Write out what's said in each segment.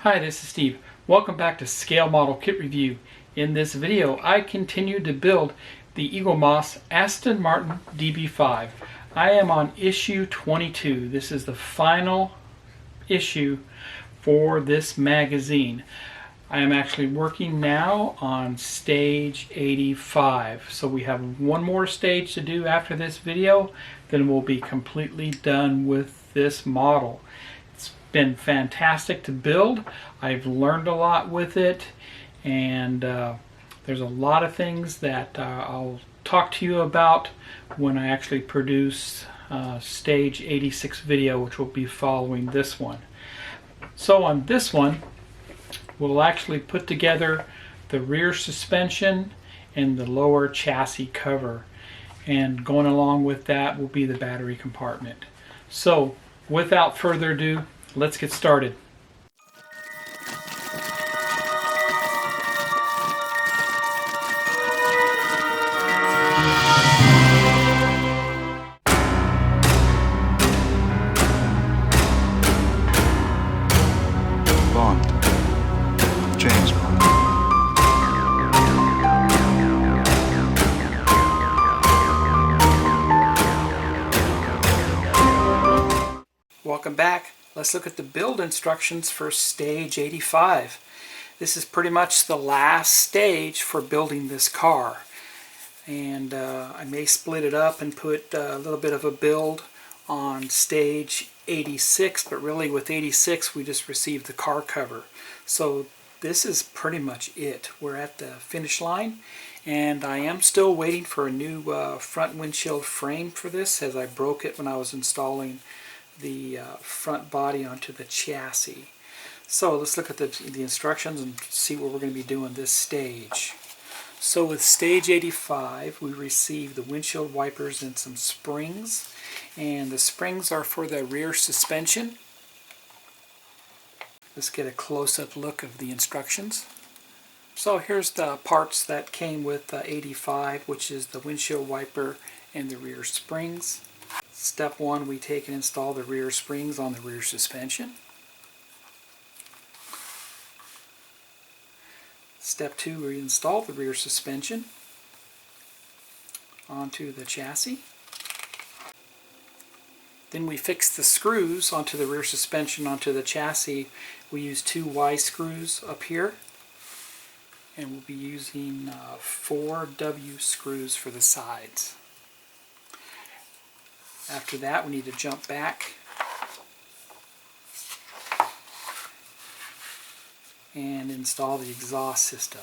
Hi, this is Steve. Welcome back to Scale Model Kit Review. In this video, I continue to build the Eaglemoss Aston Martin DB5. I am on issue 22. This is the final issue for this magazine. I am actually working now on stage 85. So we have one more stage to do after this video, then we'll be completely done with this model. It's been fantastic to build. I've learned a lot with it, and there's a lot of things that I'll talk to you about when I actually produce stage 86 video, which will be following this one. So on this one, we'll actually put together the rear suspension and the lower chassis cover, and going along with that will be the battery compartment. So without further ado, let's get started. Welcome back. Let's look at the build instructions for stage 85. This is pretty much the last stage for building this car. And I may split it up and put a little bit of a build on stage 86, but really with 86 we just received the car cover. So this is pretty much it. We're at the finish line, and I am still waiting for a new front windshield frame for this, as I broke it when I was installing the front body onto the chassis. So let's look at the instructions and see what we're going to be doing this stage. So with stage 85 we received the windshield wipers and some springs, and the springs are for the rear suspension. Let's get a close-up look of the instructions. So here's the parts that came with 85, which is the windshield wiper and the rear springs. Step 1, we take and install the rear springs on the rear suspension. Step 2, we install the rear suspension onto the chassis. Then we fix the screws onto the rear suspension onto the chassis. We use 2 Y screws up here, and we'll be using 4 W screws for the sides. After that, we need to jump back and install the exhaust system.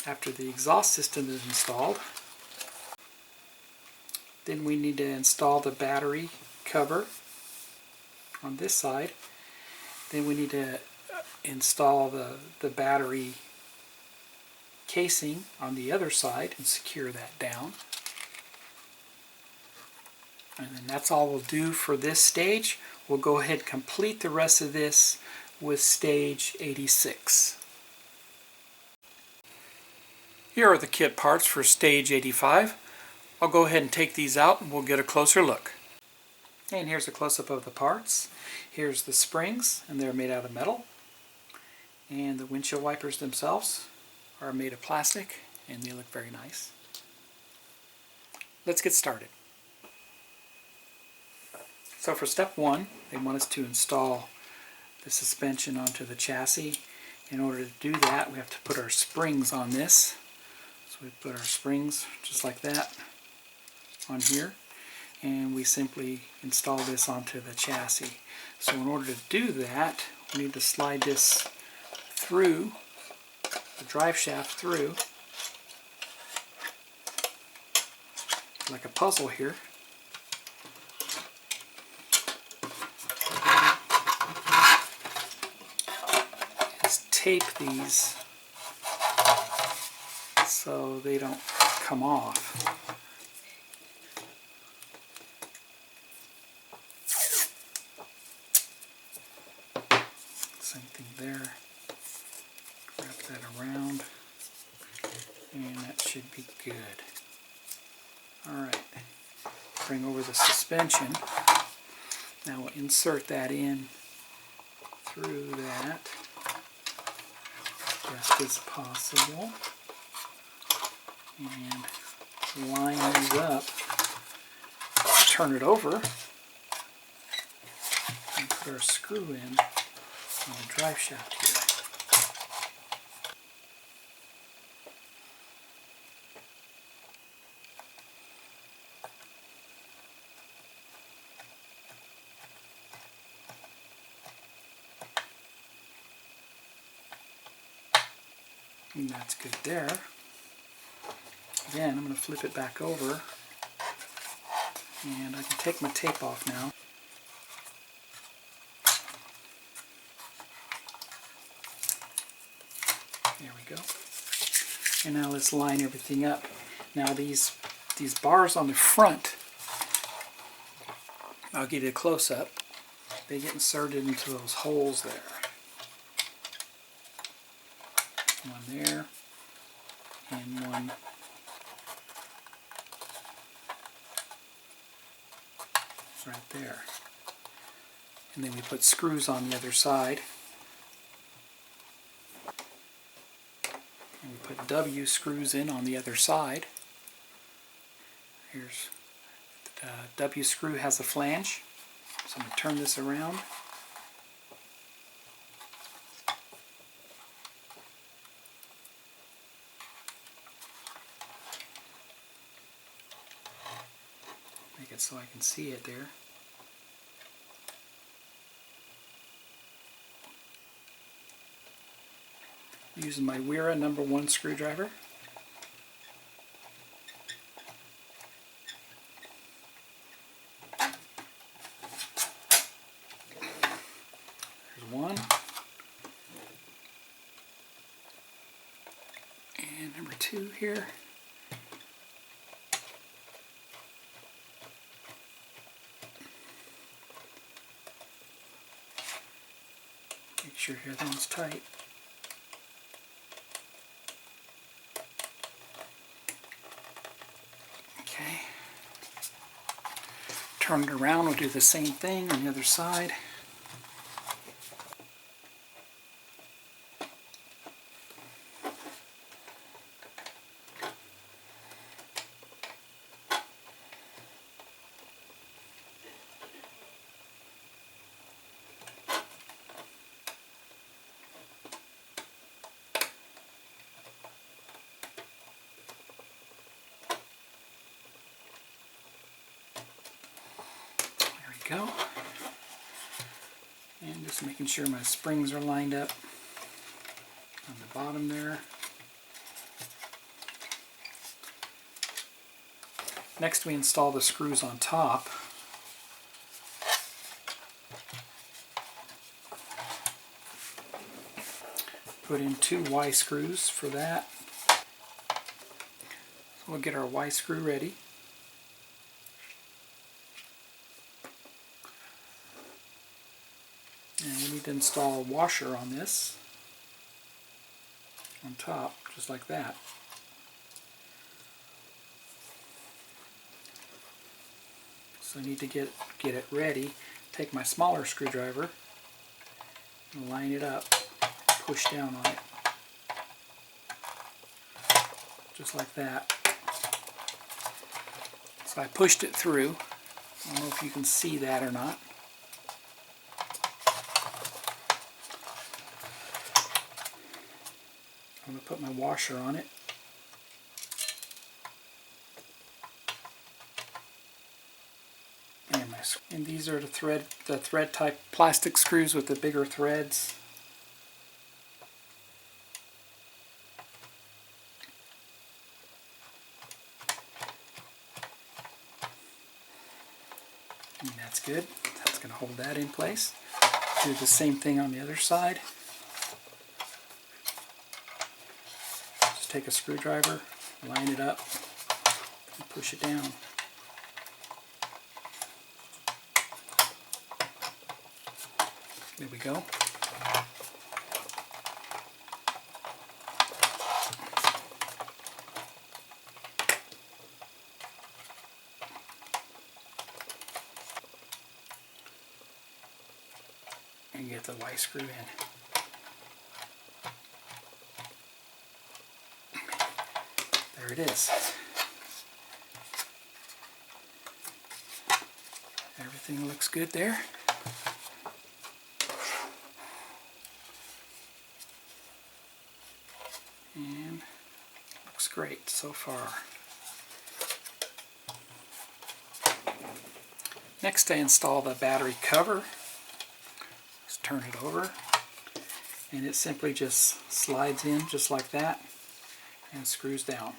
After the exhaust system is installed, then we need to install the battery cover on this side. Then we need to install the battery casing on the other side and secure that down. And then that's all we'll do for this stage. We'll go ahead and complete the rest of this with stage 86. Here are the kit parts for stage 85. I'll go ahead and take these out and we'll get a closer look. And here's a close-up of the parts. Here's the springs, and they're made out of metal. And the windshield wipers themselves are made of plastic, and they look very nice. Let's get started. So for step 1, they want us to install the suspension onto the chassis. In order to do that, we have to put our springs on this. So we put our springs just like that on here, and we simply install this onto the chassis. So in order to do that, we need to slide this through the drive shaft through like a puzzle here. Just tape these so they don't come off. Same thing there. Wrap that around, and that should be good. Alright, bring over the suspension. Now we'll insert that in through that best as possible and line these up. Turn it over and put our screw in on the drive shaft here. And that's good there. Again, I'm going to flip it back over, and I can take my tape off now. There we go. And now let's line everything up. Now these bars on the front, I'll give you a close-up. They get inserted into those holes there. One there, and one right there. And then we put screws on the other side. And we put W screws in on the other side. Here's the W screw has a flange. So I'm going to turn this around. Make it so I can see it there. Using my Wera #1 screwdriver. There's one. And number 2 here. Make sure everything's tight. Okay. Turn it around, we'll do the same thing on the other side. Go. And just making sure my springs are lined up on the bottom there. Next we install the screws on top. Put in 2 Y screws for that. So we'll get our Y screw ready. And we need to install a washer on this, on top, just like that. So I need to get it ready. Take my smaller screwdriver and line it up, push down on it, just like that. So I pushed it through. I don't know if you can see that or not. I'm going to put my washer on it. And these are the thread type plastic screws with the bigger threads. And that's good. That's going to hold that in place. Do the same thing on the other side. Take a screwdriver, line it up, and push it down. There we go. and get the Y screw in. There it is. Everything looks good there. And looks great so far. Next I install the battery cover. Just turn it over and it simply just slides in just like that and screws down.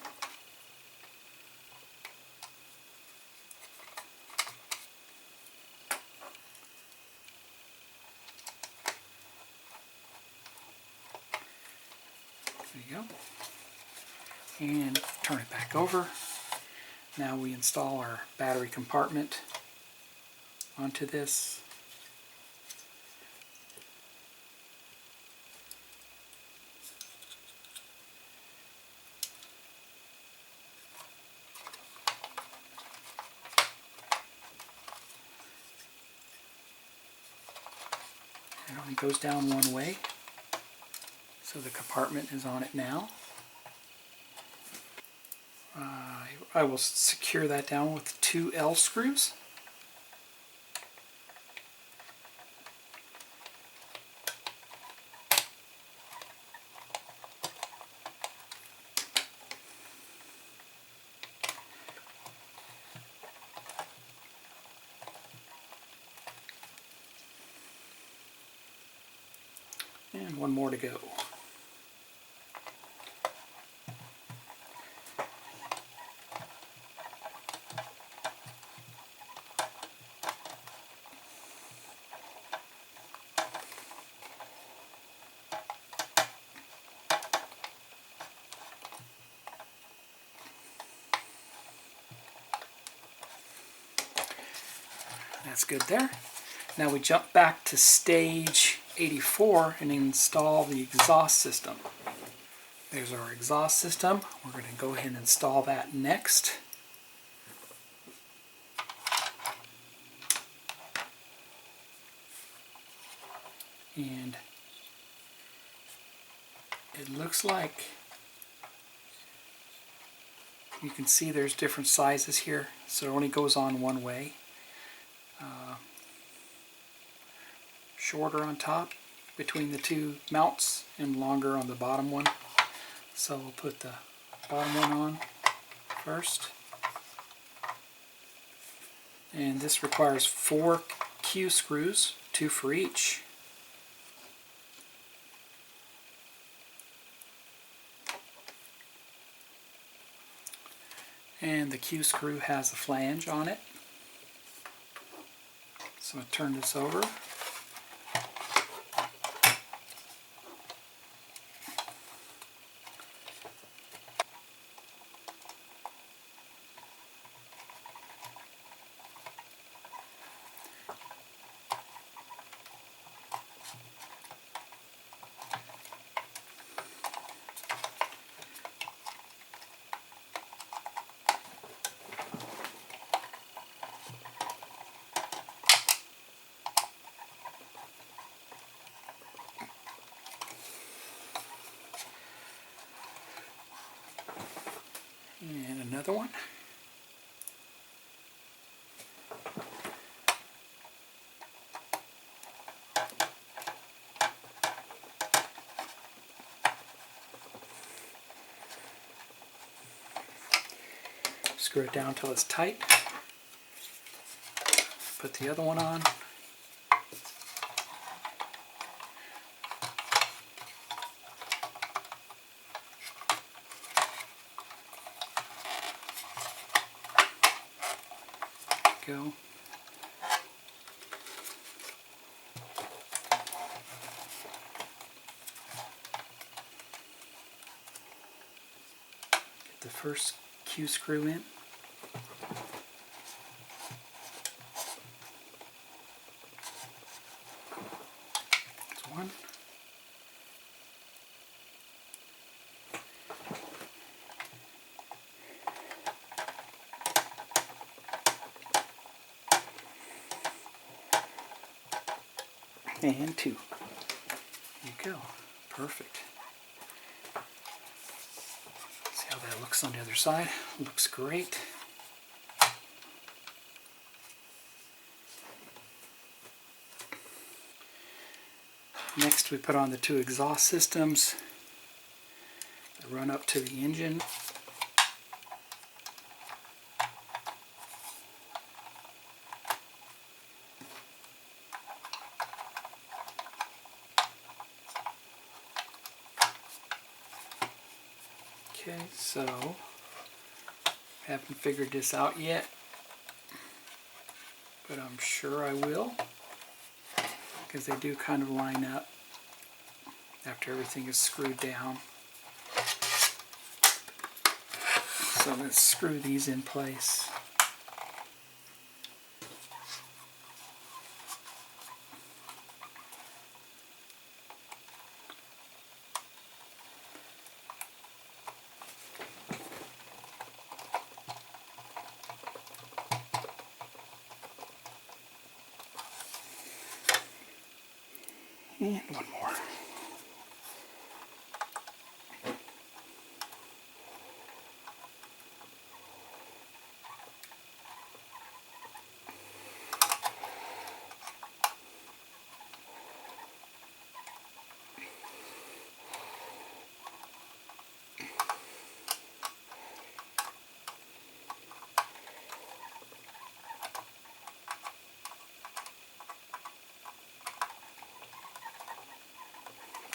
There you go. And turn it back over. Now we install our battery compartment onto this. It only goes down one way, so the compartment is on it now. I will secure that down with 2 L screws. And one more to go. That's good there. Now we jump back to stage 84 and install the exhaust system. There's our exhaust system. We're going to go ahead and install that next. And it looks like you can see there's different sizes here, so it only goes on one way. Shorter on top between the 2 mounts and longer on the bottom one. So we'll put the bottom one on first. And this requires 4 Q screws, 2 for each. And the Q screw has a flange on it. So I'll turn this over. And another one. Screw it down until it's tight. Put the other one on. Go. Get the first Q screw in. That's one. And 2. There you go. Perfect. See how that looks on the other side? Looks great. Next we put on the 2 exhaust systems that run up to the engine. Okay, so haven't figured this out yet, but I'm sure I will, because they do kind of line up after everything is screwed down. So let's screw these in place. And one more.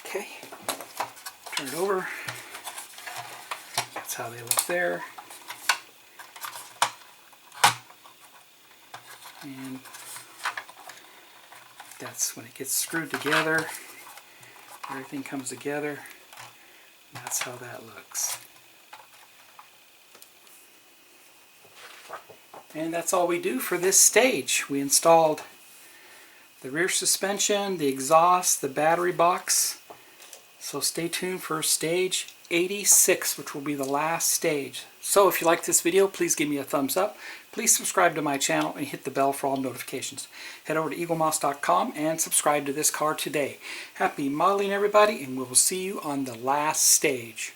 Okay, turn it over. That's how they look there. And that's when it gets screwed together. Everything comes together. That's how that looks. And that's all we do for this stage. We installed the rear suspension, the exhaust, the battery box. So stay tuned for stage 86, which will be the last stage. So if you like this video, please give me a thumbs up. Please subscribe to my channel and hit the bell for all notifications. Head over to eaglemoss.com and subscribe to this car today. Happy modeling, everybody, and we will see you on the last stage.